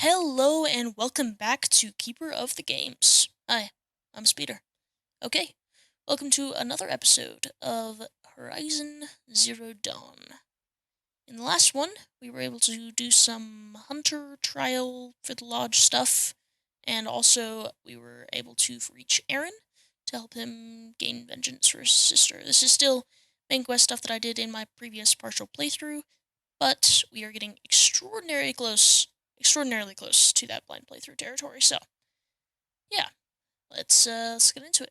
Hello and welcome back to Keeper of the Games. Hi, I'm Speeder. Okay, welcome to another episode of Horizon Zero Dawn. In the last one, we were able to do some hunter trial for the lodge stuff, and also we were able to reach Aaron to help him gain vengeance for his sister. This is still main quest stuff that I did in my previous partial playthrough, but we are getting extraordinarily close to that blind playthrough territory. So, yeah, let's get into it.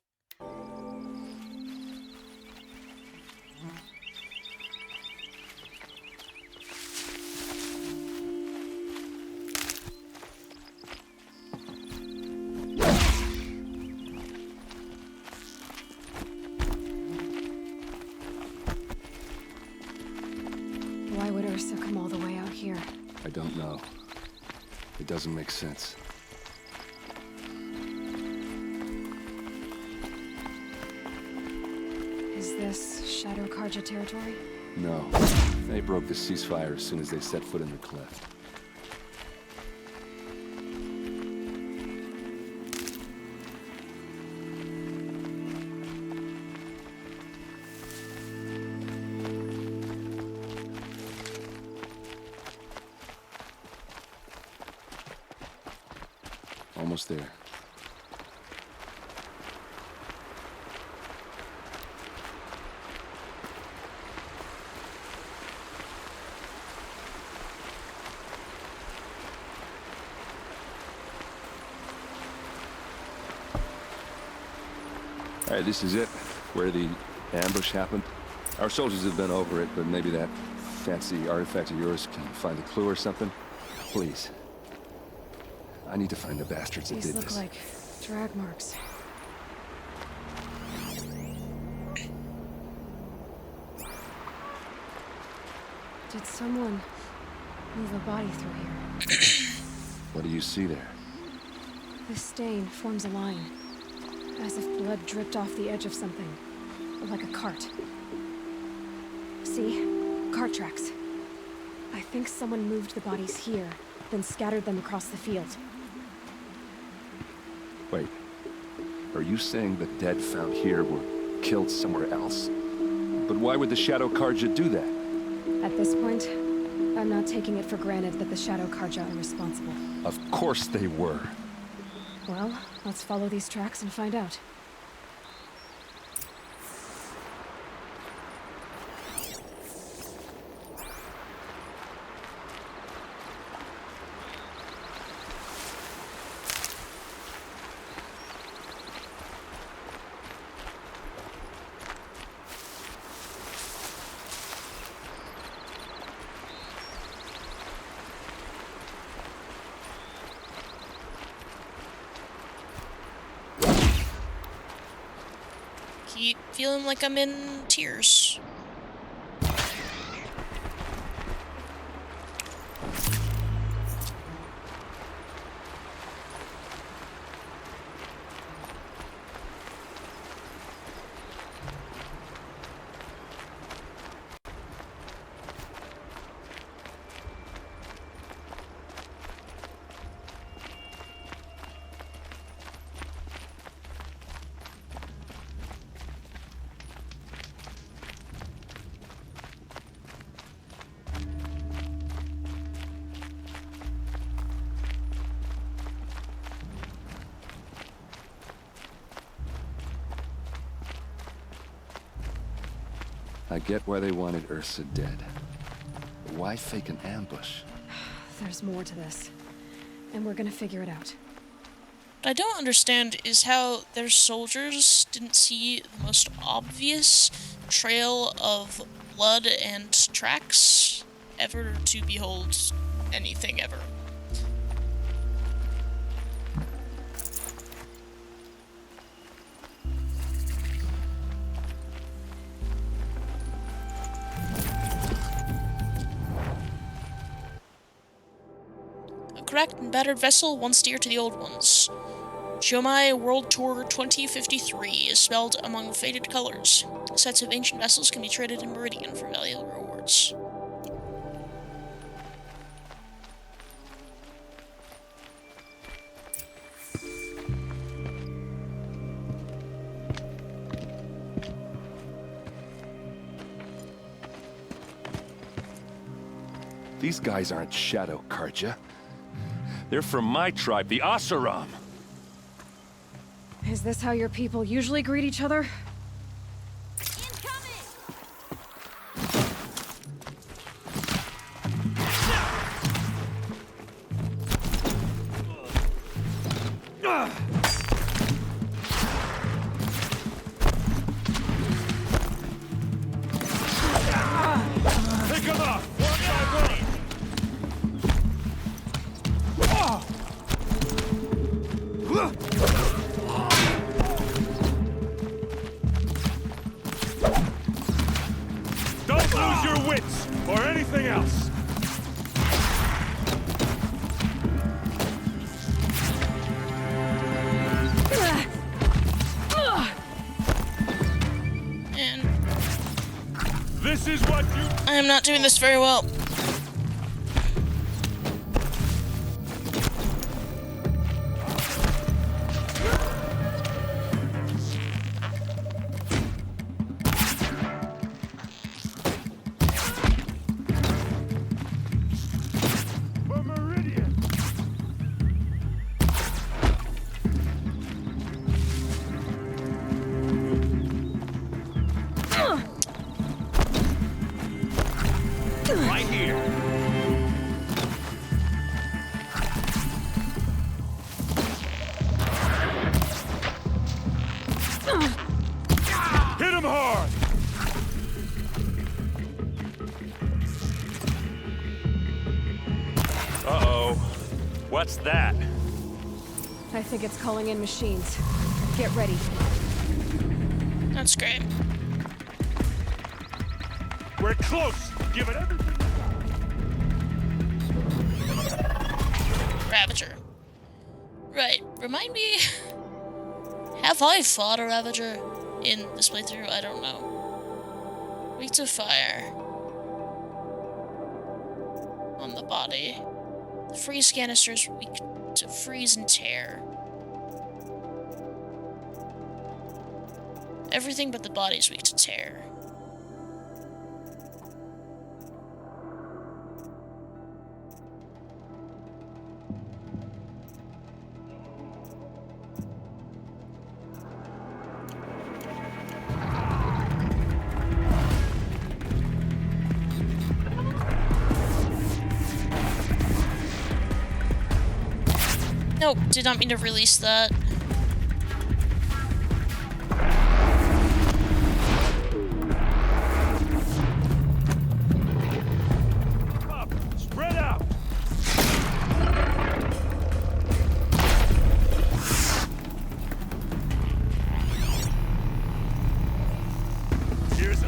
Why would Ursa come all the way out here? I don't know. It doesn't make sense. Is this Shadow Karja territory? No. They broke the ceasefire as soon as they set foot in the cleft. Almost there. All right, this is it, where the ambush happened. Our soldiers have been over it, but maybe that fancy artifact of yours can find a clue or something. Please. I need to find the bastards that These did look this. like drag marks. Did someone move a body through here? What do you see there? This stain forms a line, as if blood dripped off the edge of something, like a cart. See? Cart tracks. I think someone moved the bodies here, then scattered them across the field. Wait. Are you saying the dead found here were killed somewhere else? But why would the Shadow Karja do that? At this point, I'm not taking it for granted that the Shadow Karja are responsible. Of course they were. Well, let's follow these tracks and find out. Keep feeling like I'm in tears. I get why they wanted Ursa dead. But why fake an ambush? There's more to this, and we're gonna figure it out. What I don't understand is how their soldiers didn't see the most obvious trail of blood and tracks ever to behold anything ever. A cracked and battered vessel, once dear to the old ones. Shomai World Tour 2053 is spelled among faded colors. Sets of ancient vessels can be traded in Meridian for valuable rewards. These guys aren't Shadow Karja. They're from my tribe, the Asaram. Is this how your people usually greet each other? Pick them up! One by one! Don't lose your wits, or anything else! And This is what you... I am not doing this very well. For Meridian! Right here! Hit him hard! Uh-oh. What's that? I think it's calling in machines. Get ready. That's great. We're close! Give it everything you got! Ravager. Right. Remind me. Have I fought a Ravager in this playthrough? I don't know. Weak to fire. On the body. The freeze canister is weak to freeze and tear. Everything but the body is weak to tear. Nope, did not mean to release that. Up! Spread out! Here's a...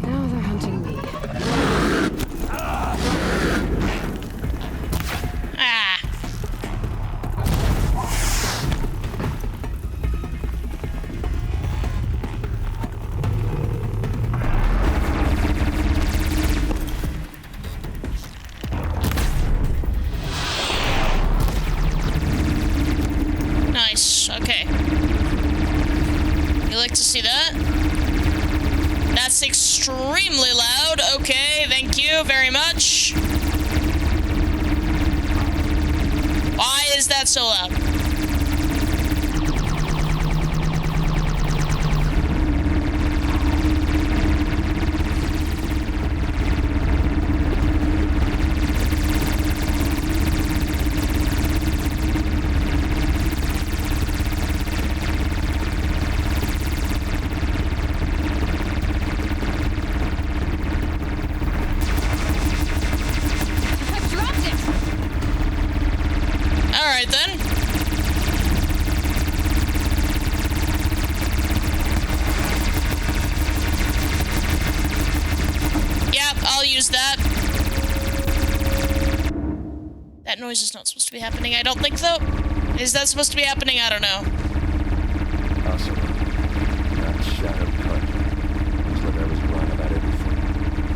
Now they're hunting me. Ah. Nice, okay. You like to see that? That's extremely loud. Okay, thank you very much. Why is that so loud? I dropped it! Alright then. Yep, I'll use that. That noise is not supposed to be happening, I don't think, though. Is that supposed to be happening? I don't know. Also, not shadow cut. Looks like I was wrong about everything.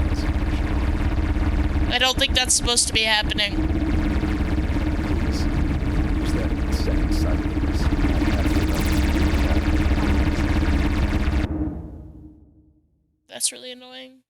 That's unusual. I don't think that's supposed to be happening. Please, use that second sight of this. I have to know. That's really annoying.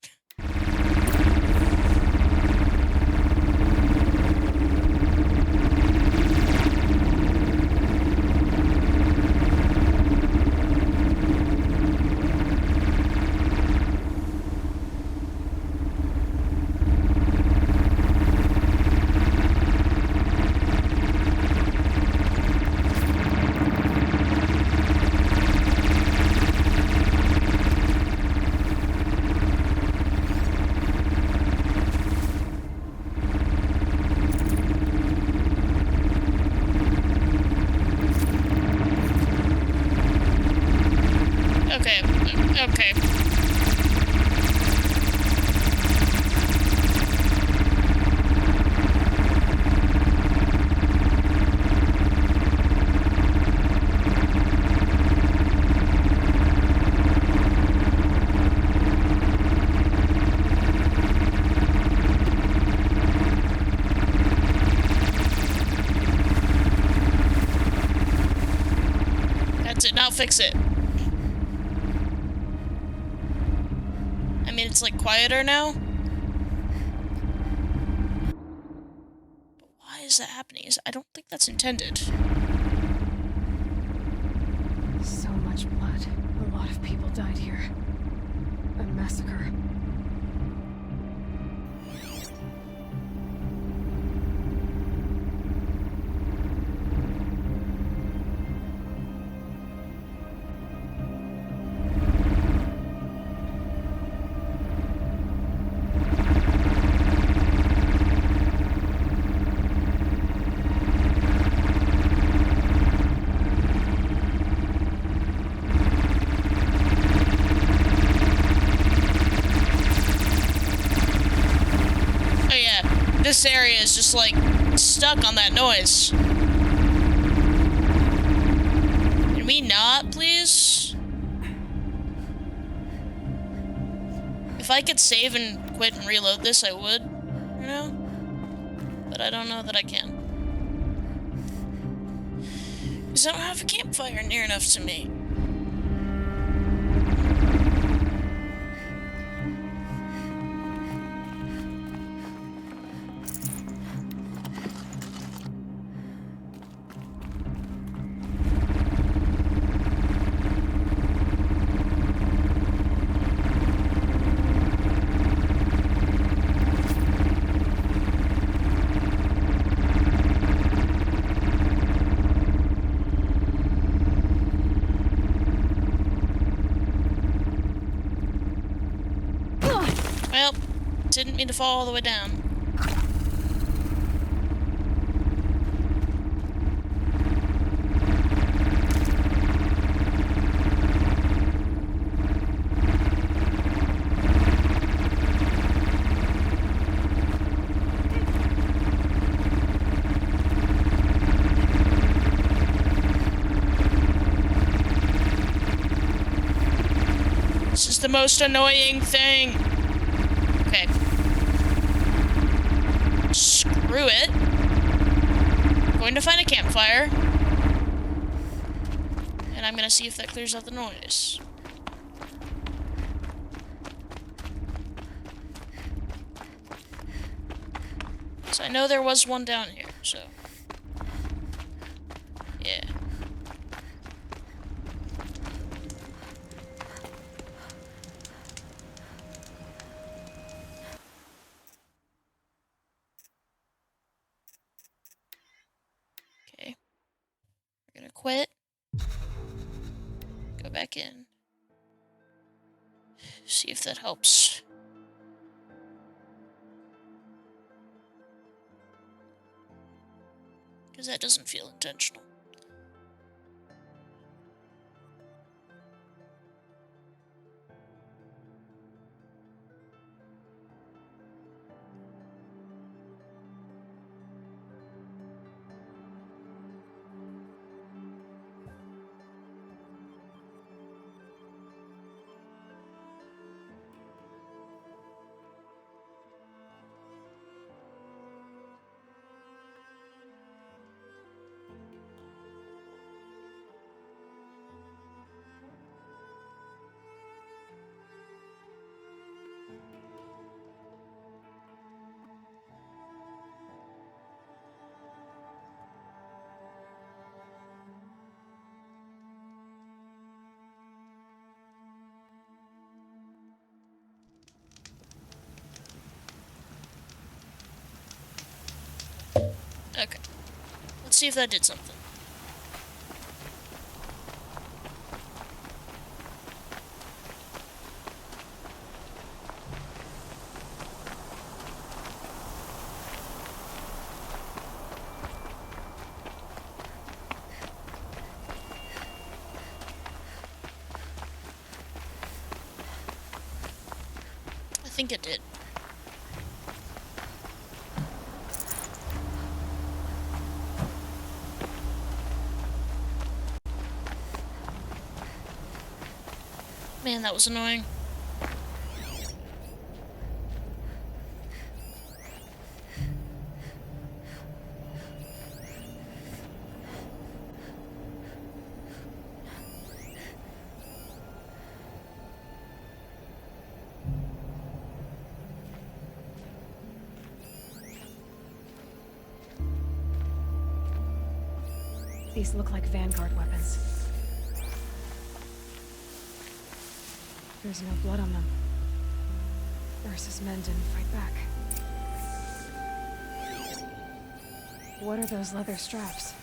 Okay. That did not fix it. I mean, it's like quieter now. But why is that happening? I don't think that's intended. So much blood. A lot of people died here. A massacre. This area is just like stuck on that noise. Can we not, please? If I could save and quit and reload this, I would, you know? But I don't know that I can. Because I don't have a campfire near enough to me. Well, didn't mean to fall all the way down. This is the most annoying thing. Okay. Screw it. I'm going to find a campfire. And I'm gonna see if that clears out the noise. So I know there was one down here, so. Yeah. Okay. We're gonna quit. Go back in. See if that helps. Because that doesn't feel intentional. see if that did something. I think it did. Man, that was annoying. These look like Vanguard weapons. There's no blood on them. Ursa's men didn't fight back. What are those leather straps?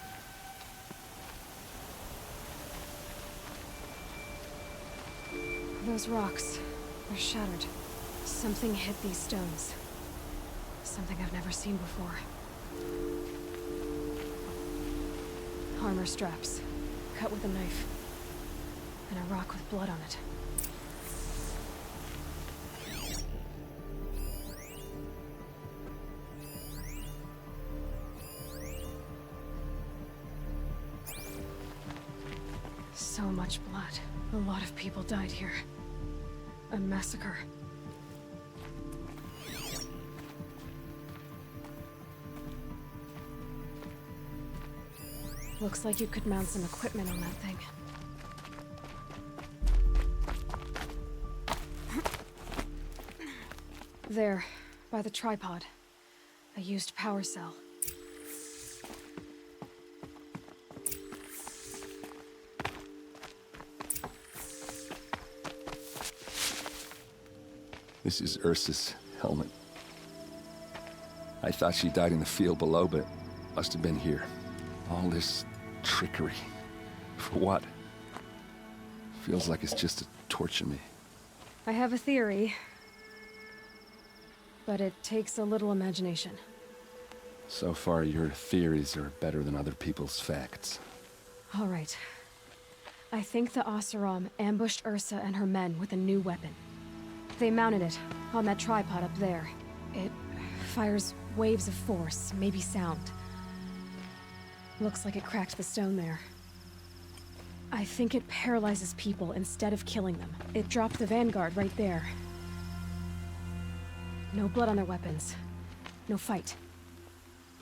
Those rocks are shattered. Something hit these stones. Something I've never seen before. Armor straps, cut with a knife, and a rock with blood on it. So much blood. A lot of people died here. A massacre. Looks like you could mount some equipment on that thing. There, by the tripod. A used power cell. This is Ursa's helmet. I thought she died in the field below, but it must have been here. All this trickery. For what? Feels like it's just to torture me. I have a theory, but it takes a little imagination. So far, your theories are better than other people's facts. All right. I think the Oseram ambushed Ursa and her men with a new weapon. They mounted it on that tripod up there. It fires waves of force, maybe sound. Looks like it cracked the stone there. I think it paralyzes people instead of killing them. It dropped the Vanguard right there. No blood on their weapons. No fight.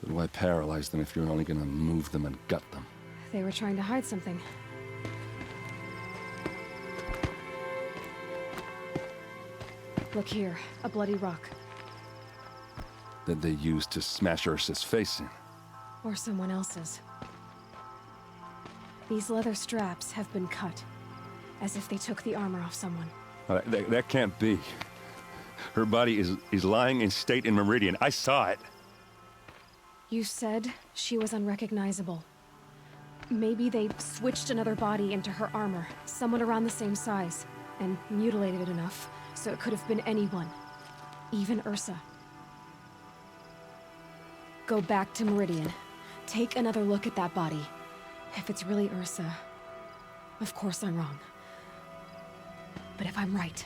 But why paralyze them if you're only gonna move them and gut them? They were trying to hide something. Look here, a bloody rock. That they used to smash Ursa's face in. Or someone else's. These leather straps have been cut, as if they took the armor off someone. That can't be. Her body is lying in state in Meridian. I saw it. You said she was unrecognizable. Maybe they switched another body into her armor, someone around the same size, and mutilated it enough, so it could have been anyone. Even Ursa. Go back to Meridian. Take another look at that body. If it's really Ursa, of course I'm wrong. But if I'm right...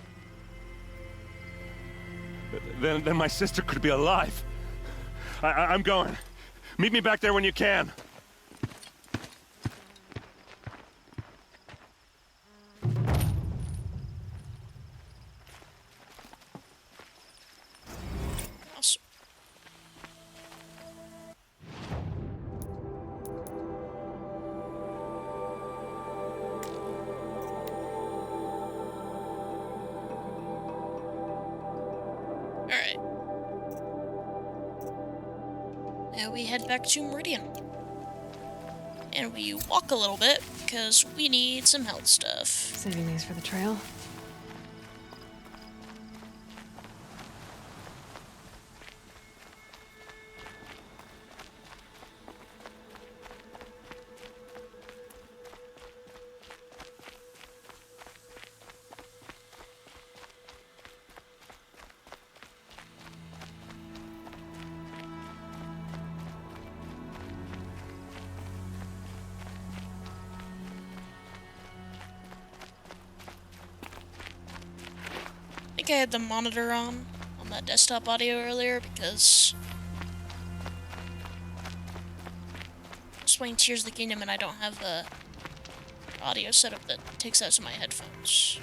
Then my sister could be alive. I'm going. Meet me back there when you can. Awesome. Alright. Now we head back to Meridian. And we walk a little bit, because we need some health stuff. Saving these for the trail? think I had the monitor on that desktop audio earlier because I was playing Tears of the Kingdom and I don't have the audio setup that takes out to my headphones.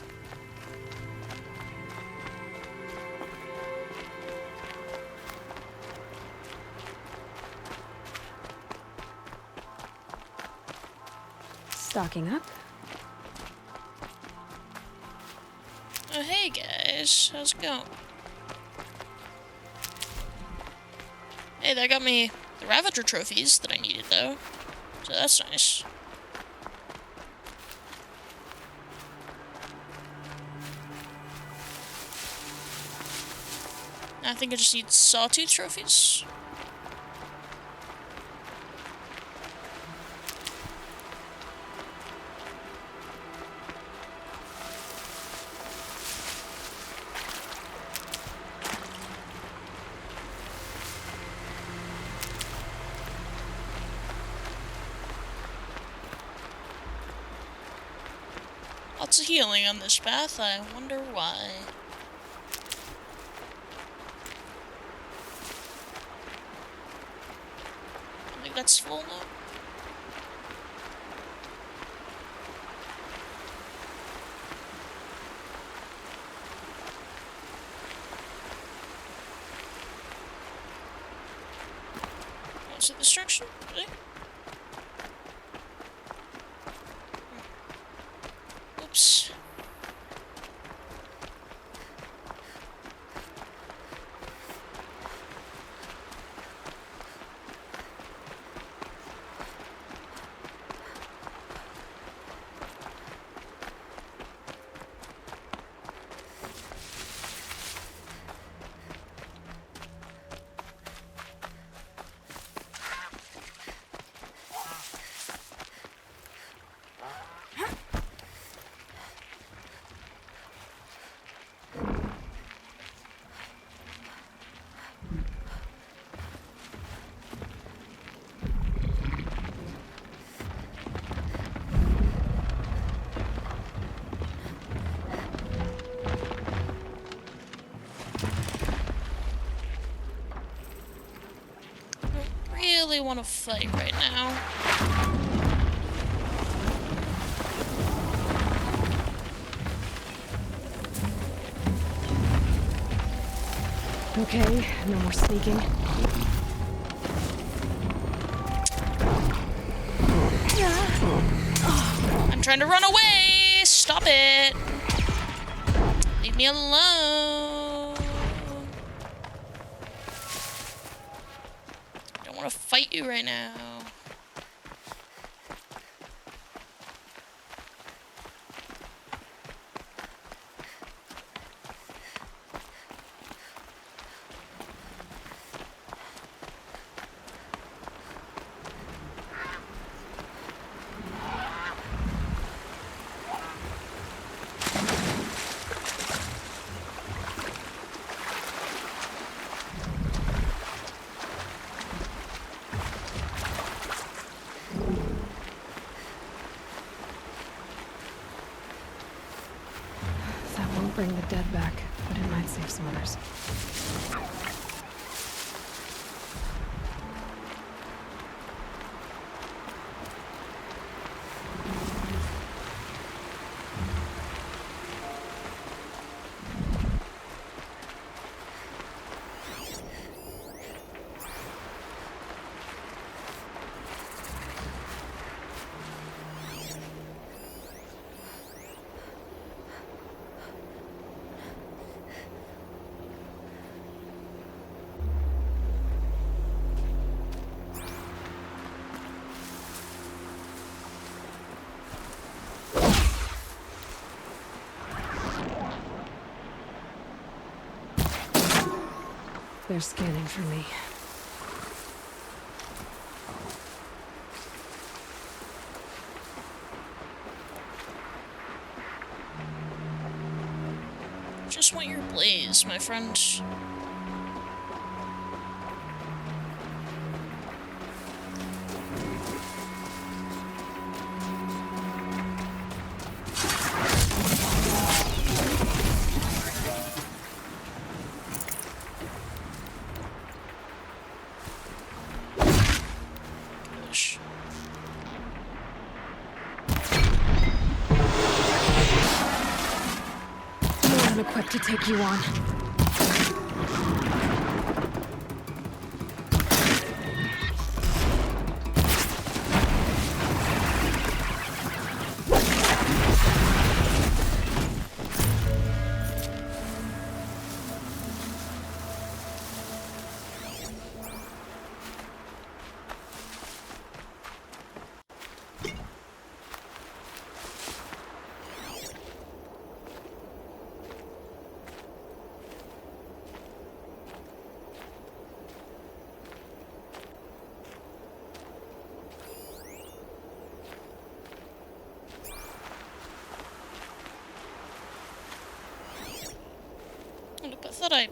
Stocking up. Oh, hey guys, how's it going? Hey, that got me the Ravager trophies that I needed though, so that's nice. I think I just need Sawtooth trophies. Lots of healing on this path, I wonder why. I think that's full now. What's the destruction? Really? Oops. Really want to fight right now. Okay, no more sneaking. I'm trying to run away! Stop it! Leave me alone! I don't want to fight you right now. That won't bring the dead back, but it might save some others. They're scanning for me. Just want your blaze, my friend. unequipped to take you on. Look, I thought I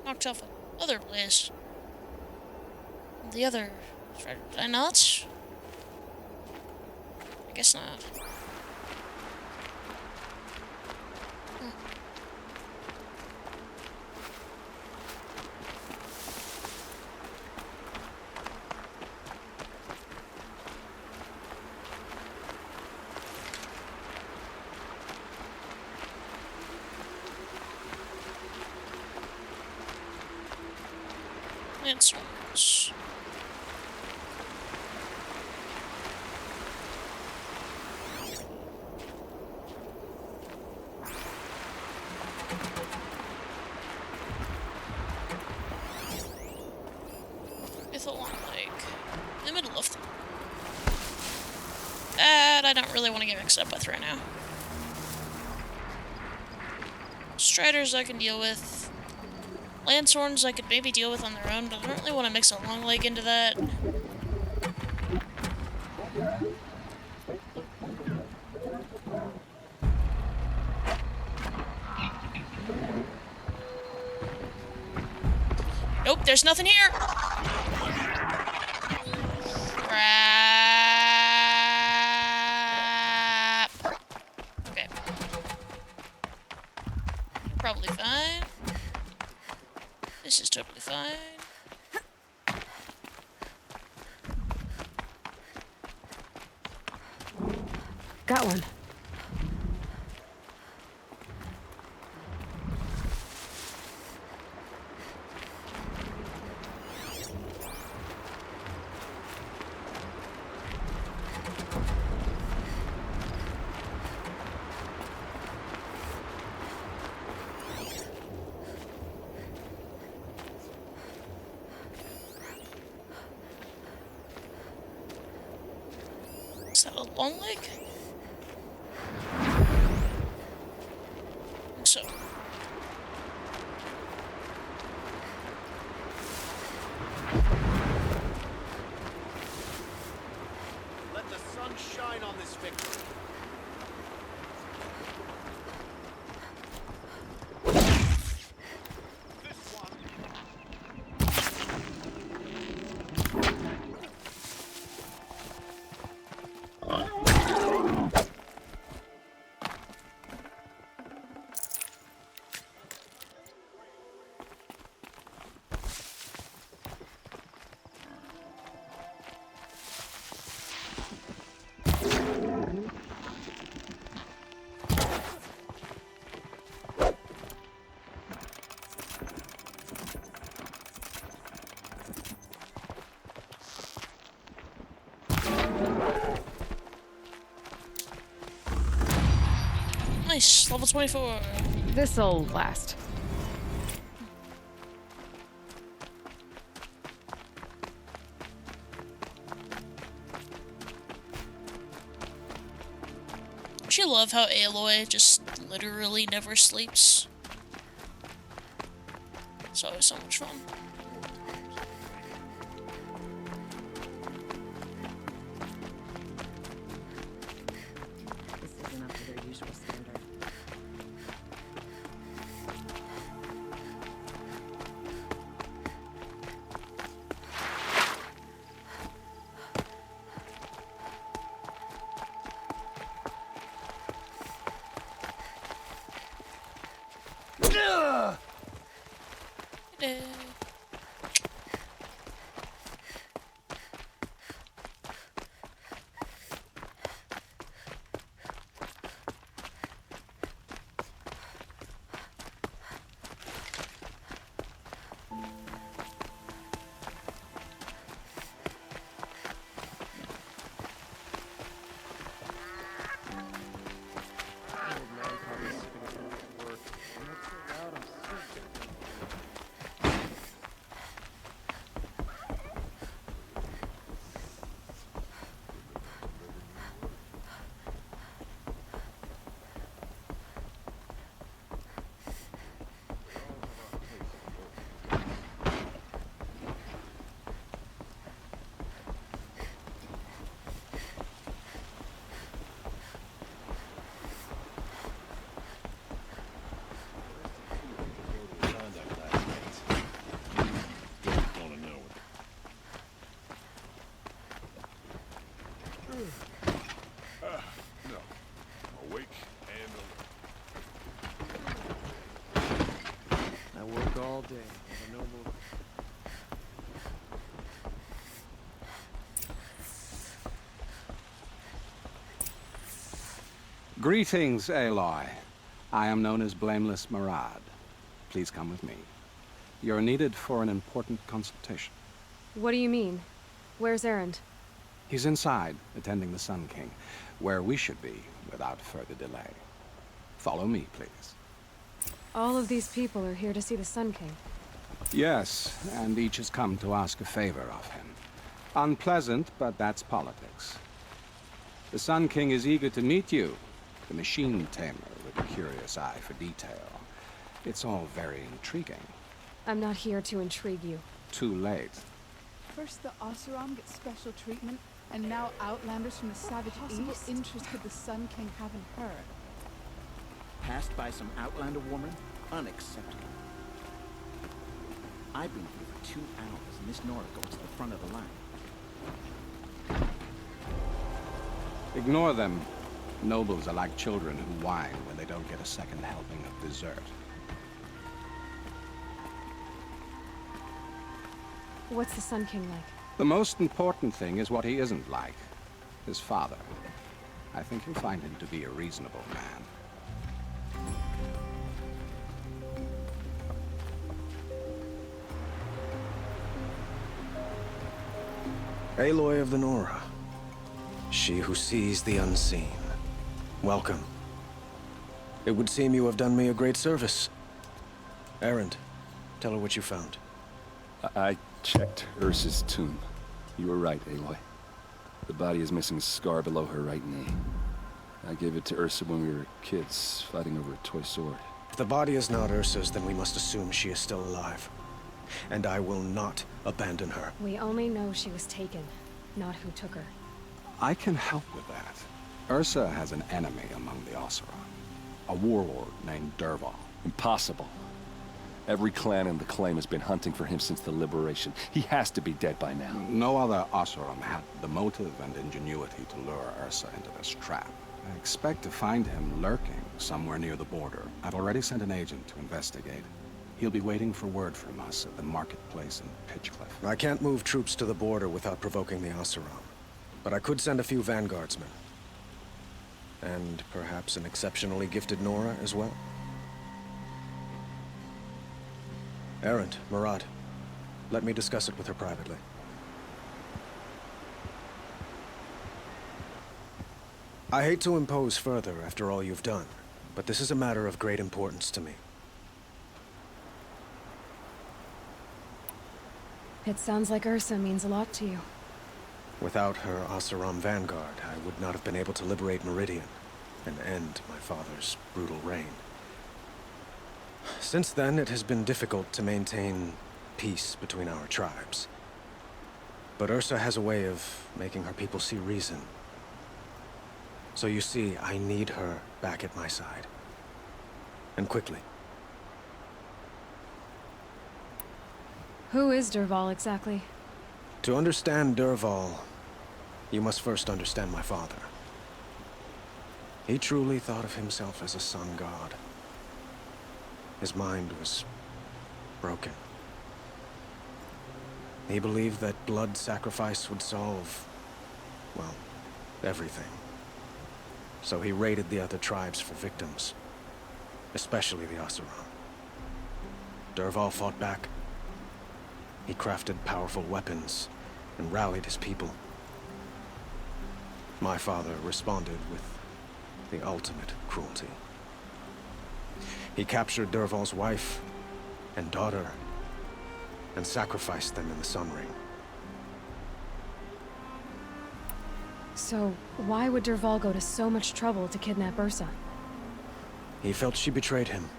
knocked off another place. The other strider, did I not? I guess not. Huh. Lancers. With a long leg. In the middle of them. That I don't really want to get mixed up with right now. Striders I can deal with. Lancehorns I could maybe deal with on their own, but I don't really want to mix a long leg into that. Nope, there's nothing here! Crap! Okay. Probably fine. This is totally fine. Got one. Is that a long leg? I think so. Let the sun shine on this victory. This one. Nice, level 24. This'll last. Don't you love how Aloy just literally never sleeps? It's always so much fun. This isn't up to their usual standard. Eh. No. Awake and alert. I work all day with a noble. Greetings, Aloy. I am known as Blameless Murad. Please come with me. You're needed for an important consultation. What do you mean? Where's Erend? He's inside, attending the Sun King, where we should be without further delay. Follow me, please. All of these people are here to see the Sun King. Yes, and each has come to ask a favor of him. Unpleasant, but that's politics. The Sun King is eager to meet you, the machine tamer with a curious eye for detail. It's all very intriguing. I'm not here to intrigue you. Too late. First the Oseram get special treatment, and now Outlanders from the Savage East interested the Sun King haven't heard. Passed by some Outlander woman? Unacceptable. I've been here for 2 hours, and this Nora goes to the front of the line. Ignore them. Nobles are like children who whine when they don't get a second helping of dessert. What's the Sun King like? The most important thing is what he isn't like. His father. I think you'll find him to be a reasonable man. Aloy of the Nora. She who sees the unseen. Welcome. It would seem you have done me a great service. Erend, tell her what you found. I checked Ursa's tomb. You were right, Aloy. The body is missing a scar below her right knee. I gave it to Ursa when we were kids, fighting over a toy sword. If the body is not Ursa's, then we must assume she is still alive. And I will not abandon her. We only know she was taken, not who took her. I can help with that. Ursa has an enemy among the Oseram. A warlord named Dervahl. Impossible. Every clan in the claim has been hunting for him since the liberation. He has to be dead by now. No other Oseram had the motive and ingenuity to lure Ursa into this trap. I expect to find him lurking somewhere near the border. I've already sent an agent to investigate. He'll be waiting for word from us at the marketplace in Pitchcliff. I can't move troops to the border without provoking the Oseram. But I could send a few vanguardsmen. And perhaps an exceptionally gifted Nora as well. Erend, Murad, let me discuss it with her privately. I hate to impose further after all you've done, but this is a matter of great importance to me. It sounds like Ursa means a lot to you. Without her Oseram vanguard, I would not have been able to liberate Meridian and end my father's brutal reign. Since then, it has been difficult to maintain peace between our tribes. But Ursa has a way of making her people see reason. So you see, I need her back at my side. And quickly. Who is Dervahl exactly? To understand Dervahl, you must first understand my father. He truly thought of himself as a sun god. His mind was broken. He believed that blood sacrifice would solve, well, everything. So he raided the other tribes for victims, especially the Oseram. Dervahl fought back. He crafted powerful weapons and rallied his people. My father responded with the ultimate cruelty. He captured Dervahl's wife and daughter and sacrificed them in the Sun Ring. So, why would Dervahl go to so much trouble to kidnap Ursa? He felt she betrayed him.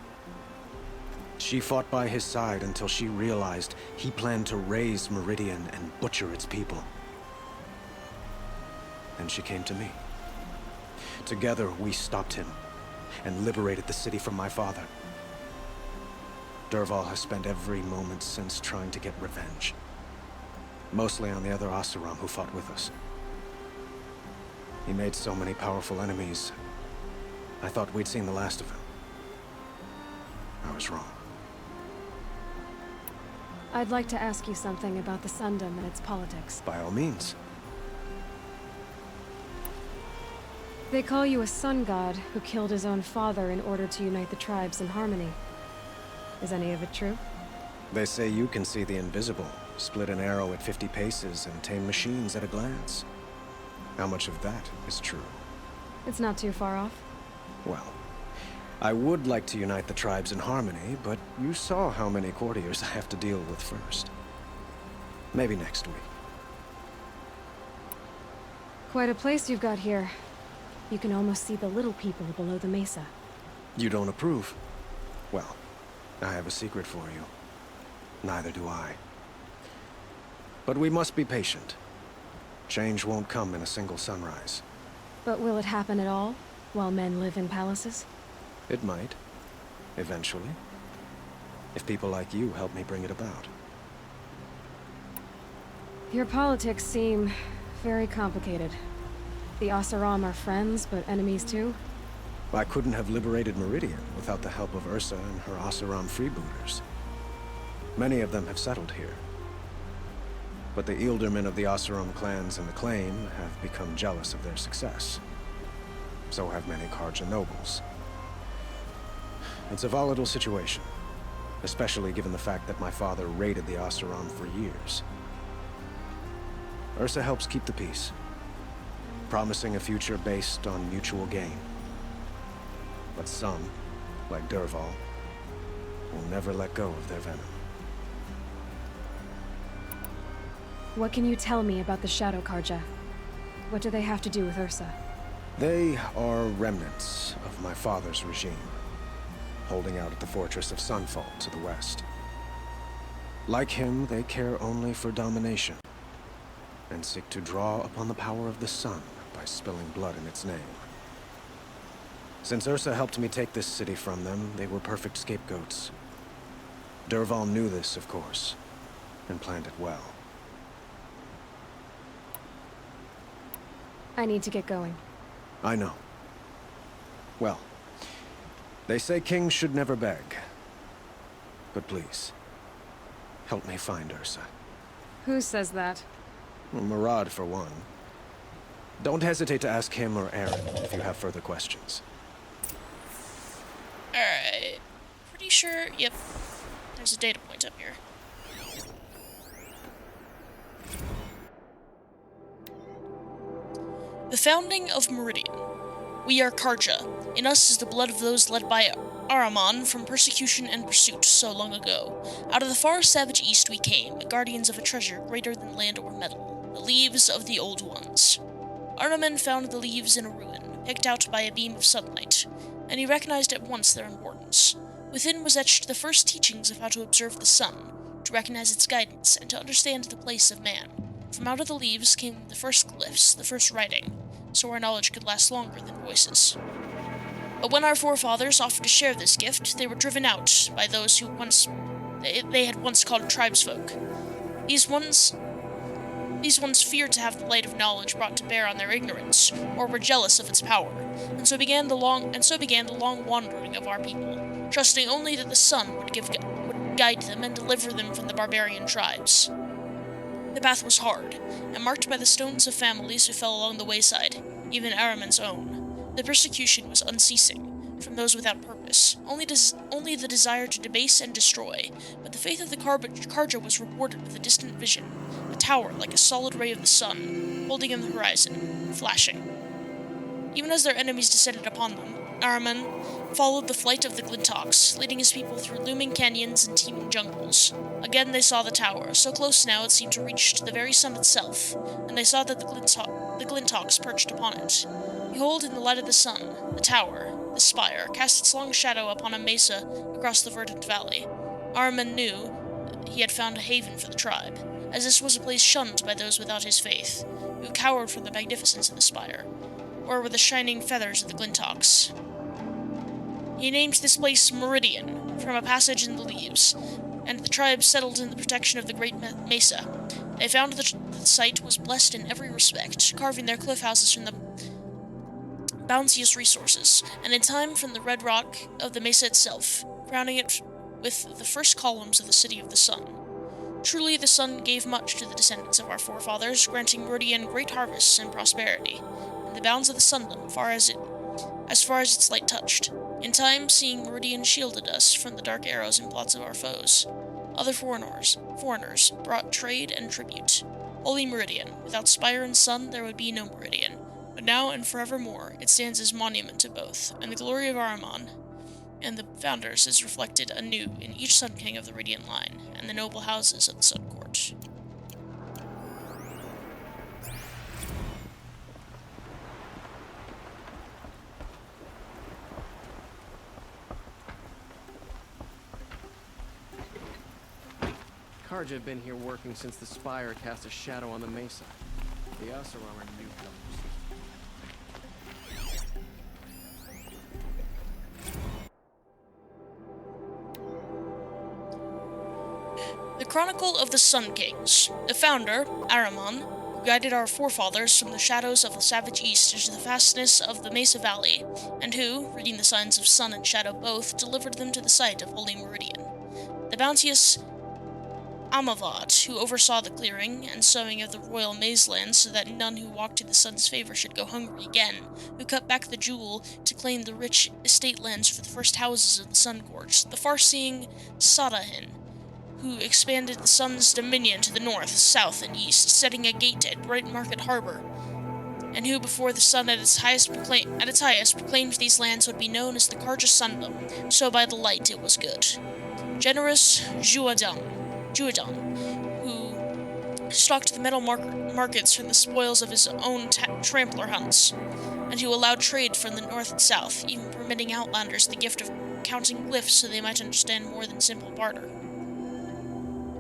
She fought by his side until she realized he planned to raise Meridian and butcher its people. Then she came to me. Together, we stopped him and liberated the city from my father. Dervahl has spent every moment since trying to get revenge. Mostly on the other Oseram who fought with us. He made so many powerful enemies. I thought we'd seen the last of him. I was wrong. I'd like to ask you something about the Sundom and its politics. By all means. They call you a sun god who killed his own father in order to unite the tribes in harmony. Is any of it true? They say you can see the invisible, split an arrow at 50 paces, and tame machines at a glance. How much of that is true? It's not too far off. Well, I would like to unite the tribes in harmony, but you saw how many courtiers I have to deal with first. Maybe next week. Quite a place you've got here. You can almost see the little people below the mesa. You don't approve? Well, I have a secret for you. Neither do I. But we must be patient. Change won't come in a single sunrise. But will it happen at all, while men live in palaces? It might. Eventually. If people like you help me bring it about. Your politics seem very complicated. The Oseram are friends, but enemies too? I couldn't have liberated Meridian without the help of Ursa and her Oseram freebooters. Many of them have settled here. But the Ealdormen of the Oseram clans in the Claim have become jealous of their success. So have many Carja nobles. It's a volatile situation, especially given the fact that my father raided the Oseram for years. Ursa helps keep the peace, promising a future based on mutual gain. But some, like Dervahl, will never let go of their venom. What can you tell me about the Shadow Carja? What do they have to do with Ursa? They are remnants of my father's regime, holding out at the fortress of Sunfall to the west. Like him, they care only for domination, and seek to draw upon the power of the sun by spilling blood in its name. Since Ursa helped me take this city from them, they were perfect scapegoats. Dervahl knew this, of course, and planned it well. I need to get going. I know. Well, they say kings should never beg. But please, help me find Ursa. Who says that? Murad, for one. Don't hesitate to ask him or Aaron if you have further questions. Alright. Pretty sure, yep. There's a data point up here. The founding of Meridian. We are Carja. In us is the blood of those led by Ahriman from persecution and pursuit so long ago. Out of the far savage east we came, guardians of a treasure greater than land or metal, the leaves of the old ones. Ahriman found the leaves in a ruin, picked out by a beam of sunlight, and he recognized at once their importance. Within was etched the first teachings of how to observe the sun, to recognize its guidance, and to understand the place of man. From out of the leaves came the first glyphs, the first writing, so our knowledge could last longer than voices. But when our forefathers offered to share this gift, they were driven out by those who they had once called tribesfolk. These ones feared to have the light of knowledge brought to bear on their ignorance, or were jealous of its power, and so began the long wandering of our people, trusting only that the sun would guide them and deliver them from the barbarian tribes. The path was hard, and marked by the stones of families who fell along the wayside, even Ahriman's own. The persecution was unceasing, from those without purpose, only the desire to debase and destroy, but the faith of the Carja was rewarded with a distant vision, a tower like a solid ray of the sun, holding in the horizon, flashing. Even as their enemies descended upon them, Ahriman followed the flight of the Glintox, leading his people through looming canyons and teeming jungles. Again they saw the tower, so close now it seemed to reach to the very sun itself, and they saw that the Glintox perched upon it. Behold, in the light of the sun, the tower, the spire, cast its long shadow upon a mesa across the verdant valley. Ahriman knew he had found a haven for the tribe, as this was a place shunned by those without his faith, who cowered from the magnificence of the spire, or were the shining feathers of the Glintox. He named this place Meridian, from a passage in the leaves. and the tribe settled in the protection of the Great Mesa. They found the site was blessed in every respect, carving their cliff houses from the bounteous resources, and in time from the red rock of the mesa itself, crowning it with the first columns of the City of the Sun. Truly, the sun gave much to the descendants of our forefathers, granting Meridian great harvests and prosperity, and the bounds of the sundom as far as its light touched. In time, seeing Meridian shielded us from the dark arrows and plots of our foes. Other foreigners brought trade and tribute. Holy Meridian, without spire and sun there would be no Meridian, but now and forevermore it stands as monument to both, and the glory of Ahriman and the founders is reflected anew in each Sun King of the Radiant line, and the noble houses of the Sun Court. Karja have been here working since the spire cast a shadow on the mesa. The Asaram are newcomers. The Chronicle of the Sun Kings. The founder, Ahriman, who guided our forefathers from the shadows of the savage east into the fastness of the Mesa Valley, and who, reading the signs of sun and shadow both, delivered them to the site of Holy Meridian. The bounteous Amavad, who oversaw the clearing and sowing of the royal maize lands so that none who walked in the sun's favor should go hungry again, who cut back the jewel to claim the rich estate lands for the first houses of the Sun Court, the far-seeing Sadahin, who expanded the sun's dominion to the north, south, and east, setting a gate at Bright Market Harbor, and who before the sun at its highest proclaimed these lands would be known as the Karja Sundom, so by the light it was good. Generous Juadan, who stocked the metal markets from the spoils of his own trampler hunts, and who allowed trade from the north and south, even permitting outlanders the gift of counting glyphs so they might understand more than simple barter.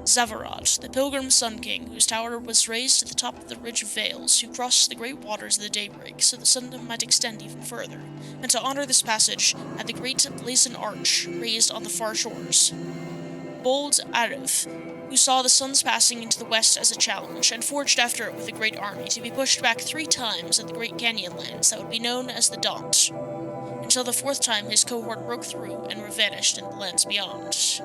Zavarad, the pilgrim Sun King, whose tower was raised to the top of the ridge of Vales, who crossed the great waters of the daybreak so the Sundom might extend even further, and to honor this passage had the great blazoned arch raised on the far shores. Bold Arif, who saw the sun's passing into the west as a challenge, and forged after it with a great army to be pushed back 3 times at the great canyon lands that would be known as the Daunt, until the 4th time his cohort broke through and were vanished in the lands beyond.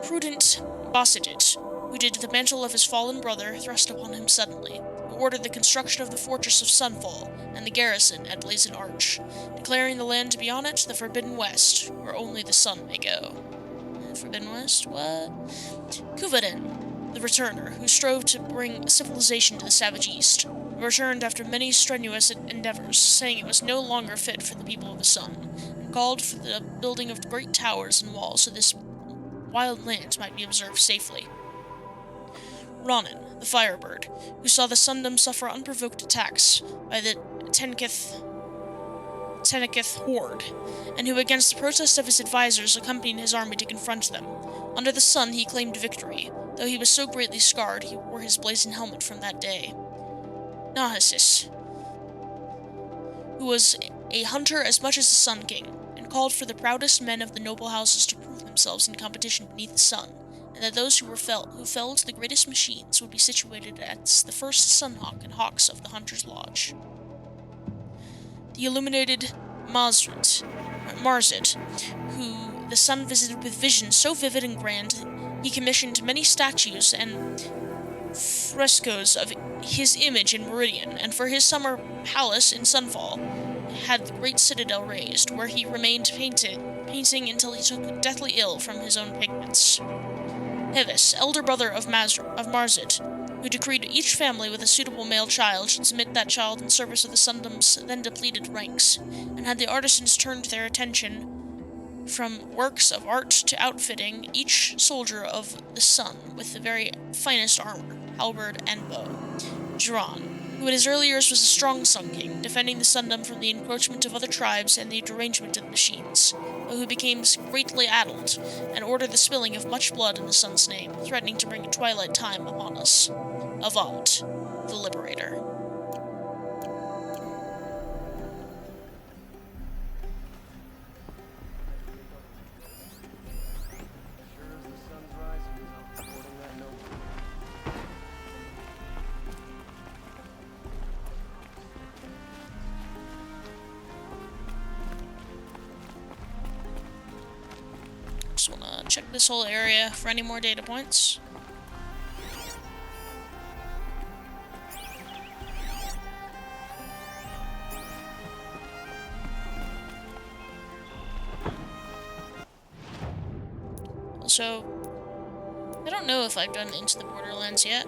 Prudent Basidit, who did the mantle of his fallen brother thrust upon him suddenly, who ordered the construction of the fortress of Sunfall and the garrison at Blazon Arch, declaring the land beyond it the Forbidden West, where only the sun may go. Forbidden West? What? Kuvadin, the returner, who strove to bring civilization to the savage East, returned after many strenuous endeavors, saying it was no longer fit for the people of the sun, and called for the building of great towers and walls so this wild land might be observed safely. Ronan, the Firebird, who saw the Sundom suffer unprovoked attacks by the Tenekith horde, and who against the protest of his advisors accompanied his army to confront them. Under the sun he claimed victory, though he was so greatly scarred he wore his blazoned helmet from that day. Nahasis, who was a hunter as much as a Sun King, and called for the proudest men of the noble houses to prove themselves in competition beneath the sun, and that those who felled the greatest machines would be situated as the first Sunhawk and Hawks of the Hunter's Lodge. The illuminated Marzit, who the sun visited with visions so vivid and grand, he commissioned many statues and frescoes of his image in Meridian, and for his summer palace in Sunfall had the great citadel raised, where he remained painting until he took deathly ill from his own pigments. Hevis, elder brother of Marzit, who decreed each family with a suitable male child should submit that child in service of the Sundom's then depleted ranks, and had the artisans turned their attention from works of art to outfitting each soldier of the sun with the very finest armor, halberd, and bow. Jiran, who in his early years was a strong Sun King, defending the Sundom from the encroachment of other tribes and the derangement of the machines, but who became greatly addled, and ordered the spilling of much blood in the sun's name, threatening to bring a twilight time upon us. Avad, the Liberator. check this whole area for any more data points. Also, I don't know if I've done Into the Borderlands yet.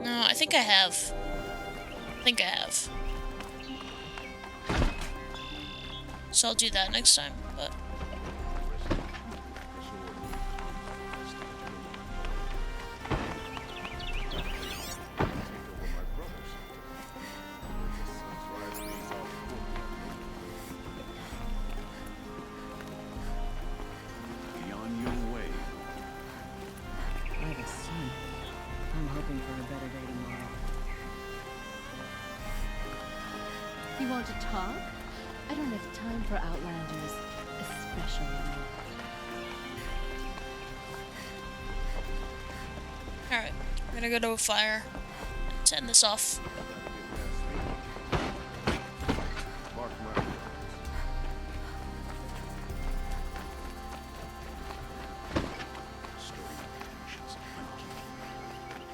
No, I think I have. So I'll do that next time, but... Be on your way. By the sun. I'm hoping for a better day tomorrow. You want to talk? I don't have time for Outlanders, especially you. Alright, I'm gonna go to a fire to end this off.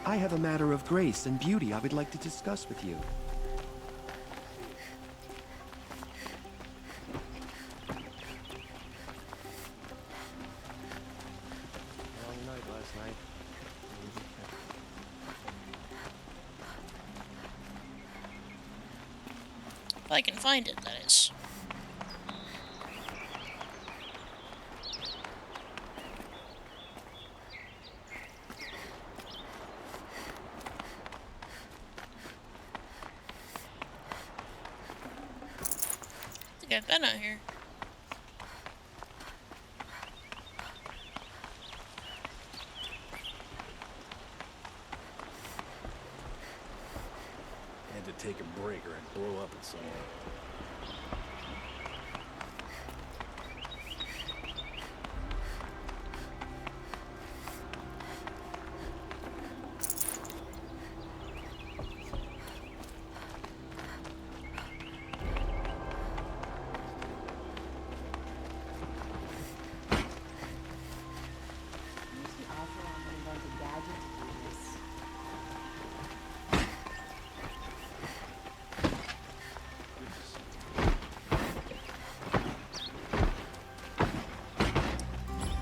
I have a matter of grace and beauty I would like to discuss with you. Long night last night. If I can find it, that is. I think I've been out here. Had to take a break or I'd blow up at someone.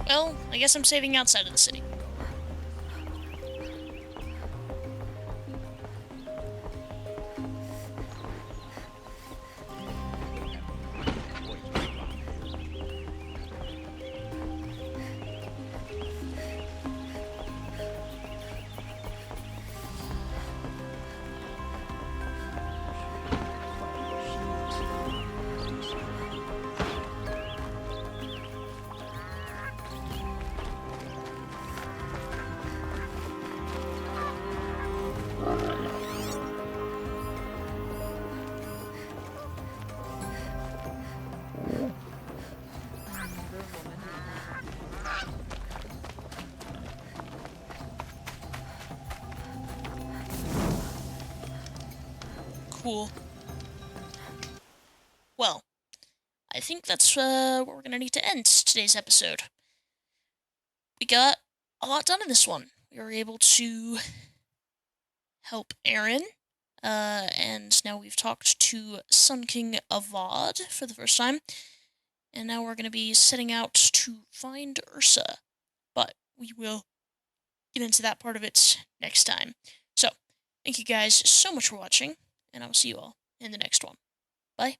Well, I guess I'm saving outside of the city. Cool. Well, I think that's where we're gonna need to end today's episode. We got a lot done in this one. We were able to help Aaron, and now we've talked to Sun King Avad for the first time, and now we're gonna be setting out to find Ursa. But we will get into that part of it next time. So, thank you guys so much for watching, and I will see you all in the next one. Bye.